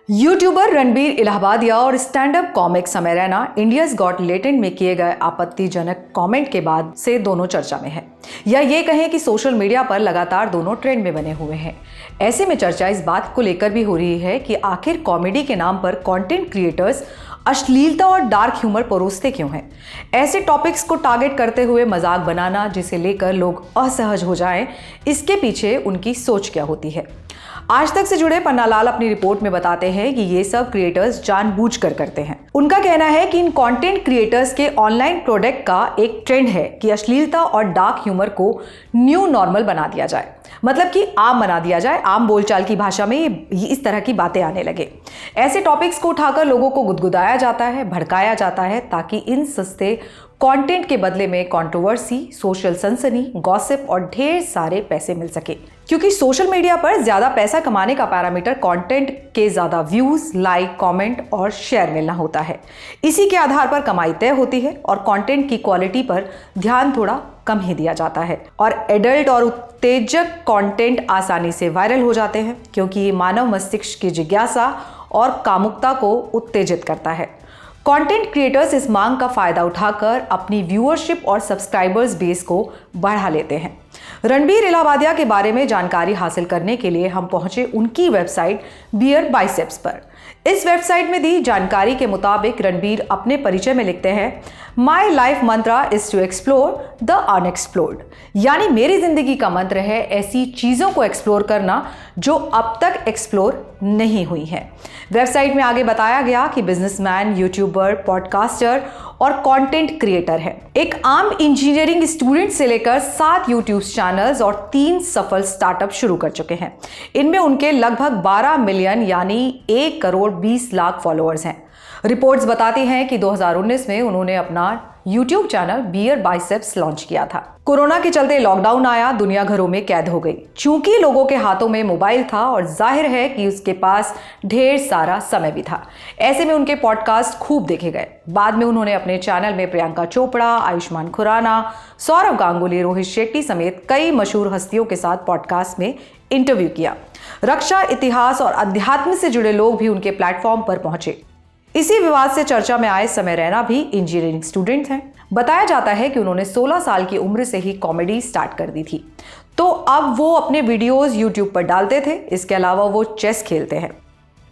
YouTuber Ranbir Allahbadia और stand up comic समय Raina India's got latent में किए गए आपत्तिजनक कमेंट के बाद से दोनों चर्चा में हैं, या ये कहें कि सोशल मीडिया पर लगातार दोनों ट्रेंड में बने हुए हैं। ऐसे में चर्चा इस बात को लेकर भी हो रही है कि आखिर कॉमेडी के नाम पर कंटेंट क्रिएटर्स अश्लीलता और डार्क ह्यूमर परोसते क्यों हैं। ऐसे टॉपिक्स को टारगेट करते हुए मजाक बनाना जिसे लेकर लोग असहज हो जाएं, इसके पीछे उनकी सोच क्या होती है। आज तक से जुड़े पन्नालाल अपनी रिपोर्ट में बताते हैं कि ये सब क्रिएटर्स जानबूझकर करते हैं। उनका कहना है कि इन कंटेंट क्रिएटर्स के ऑनलाइन प्रोडक्ट का एक ट्रेंड है कि अश्लीलता और डार्क ह्यूमर को न्यू नॉर्मल बना दिया जाए, मतलब कि आम बना दिया जाए। आम बोलचाल की भाषा में ये इस तरह की बातें आने लगे। ऐसे टॉपिक्स को उठाकर लोगों को गुदगुदाया जाता है, भड़काया जाता है, ताकि इन सस्ते कंटेंट के बदले में कंट्रोवर्सी, सोशल सनसनी, गॉसिप और ढेर सारे पैसे मिल सके। क्योंकि सोशल मीडिया पर ज्यादा पैसा कमाने का पैरामीटर कंटेंट के ज्यादा व्यूज, लाइक, कमेंट और शेयर मिलना होता है। इसी के आधार पर कमाई तय होती है और कंटेंट की क्वालिटी पर ध्यान थोड़ा कम ही दिया जाता है। और एडल्ट और उत्तेजक कंटेंट आसानी से वायरल हो जाते हैं, क्योंकि ये मानव मस्तिष्क की जिज्ञासा और कामुकता को उत्तेजित करता है। कंटेंट क्रिएटर्स इस मांग का फायदा उठाकर अपनी व्यूअरशिप और सब्सक्राइबर्स बेस को बढ़ा लेते हैं। रणबीर इलाहाबादिया के बारे में जानकारी हासिल करने के लिए हम पहुंचे उनकी वेबसाइट बियर बाइसेप्स पर। इस वेबसाइट में दी जानकारी के मुताबिक रणबीर अपने परिचय में लिखते हैं, my life mantra is to explore the unexplored, यानी मेरी जिंदगी का मंत्र है ऐसी चीजों को एक्सप्लोर करना जो अब तक एक्सप्लोर नहीं हुई हैं। वेबसाइट में आगे बताया गया कि बिजनेसमैन, यूट्यूबर, पॉडकास्टर और कंटेंट क्रिएटर है। एक आम इंजीनियरिंग स्टूडेंट से लेकर 7 यूट्यूब चैनल्स और 3 सफल स्टार्टअप शुरू कर चुके हैं। इनमें उनके लगभग 12 मिलियन यानी 1 करोड़ 20 लाख फॉलोअर्स हैं। रिपोर्ट्स बताती हैं कि 2019 में उन्होंने अपना YouTube channel Beer Biceps launch किया था। कोरोना के चलते लॉकडाउन आया, दुनिया घरों में कैद हो गई। चूंकि लोगों के हाथों में मोबाइल था और जाहिर है कि उसके पास ढेर सारा समय भी था, ऐसे में उनके पॉडकास्ट खूब देखे गए। बाद में उन्होंने अपने चैनल में प्रियंका चोपड़ा, आयुष्मान खुराना, सौरव गांगुली, रोहित शेट्टी समेत कई मशहूर हस्तियों के साथ पॉडकास्ट में इंटरव्यू किया। रक्षा, इतिहास और अध्यात्म से जुड़े लोग भी उनके प्लेटफॉर्म पर पहुंचे। इसी विवाद से चर्चा में आए समय रैना भी इंजीनियरिंग स्टूडेंट हैं। बताया जाता है कि उन्होंने 16 साल की उम्र से ही कॉमेडी स्टार्ट कर दी थी, तो अब वो अपने वीडियोस यूट्यूब पर डालते थे। इसके अलावा वो चेस खेलते हैं,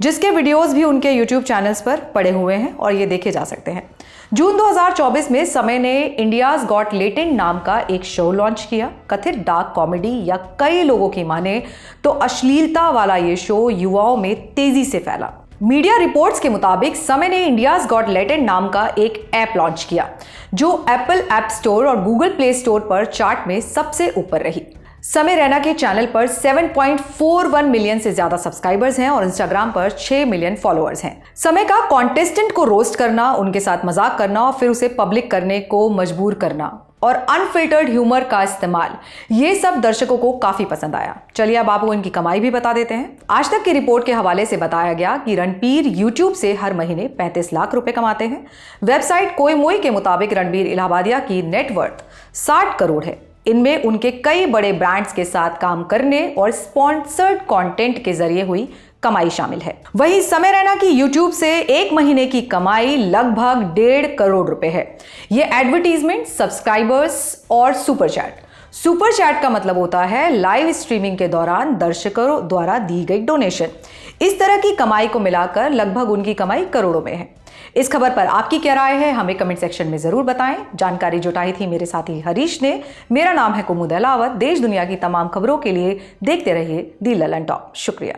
जिसके वीडियोस भी उनके यूट्यूब चैनल्स पर पड़े हुए हैं और ये देखे जा सकते हैं। जून 2024 में समय ने इंडियाज गॉट लेटेंट नाम का एक शो लॉन्च किया। कथित डार्क कॉमेडी या कई लोगों की माने तो अश्लीलता वाला ये शो युवाओं में तेजी से फैला। मीडिया रिपोर्ट्स के मुताबिक समय ने इंडियाज गॉट लेटेंट नाम का एक ऐप लॉन्च किया, जो एप्पल ऐप स्टोर और गूगल प्ले स्टोर पर चार्ट में सबसे ऊपर रही। समय रैना के चैनल पर 7.41 मिलियन से ज्यादा सब्सक्राइबर्स हैं और इंस्टाग्राम पर 6 मिलियन फॉलोअर्स हैं। समय का कॉन्टेस्टेंट को रोस्ट करना, उनके साथ मजाक करना और फिर उसे पब्लिक करने को मजबूर करना और अनफिल्टर्ड ह्यूमर का इस्तेमाल, ये सब दर्शकों को काफी पसंद आया। चलिए अब आपको इनकी कमाई भी बता देते हैं। आज तक की रिपोर्ट के हवाले से बताया गया कि रणबीर यूट्यूब से हर महीने 35 लाख रुपए कमाते हैं। वेबसाइट कोई के मुताबिक रणबीर इलाहाबादिया की नेटवर्थ 60 करोड़ है। इनमें उनके कई बड़े ब्रांड्स के साथ काम करने और स्पॉन्सर्ड कंटेंट के जरिए हुई कमाई शामिल है। वहीं समय रैना की यूट्यूब से एक महीने की कमाई लगभग 1.5 करोड़ रुपए है। ये एडवर्टीजमेंट, सब्सक्राइबर्स और सुपर चैट। सुपर चैट का मतलब होता है लाइव स्ट्रीमिंग के दौरान दर्शकों द्वारा दी गई डोनेशन। इस तरह की कमाई को मिलाकर लगभग उनकी कमाई करोड़ों में है। इस खबर पर आपकी क्या राय है, हमें कमेंट सेक्शन में जरूर बताएं। जानकारी जुटाई थी मेरे साथी हरीश ने। मेरा नाम है कुमुद अहलावत। देश दुनिया की तमाम खबरों के लिए देखते रहिए दी ललन टॉप। शुक्रिया।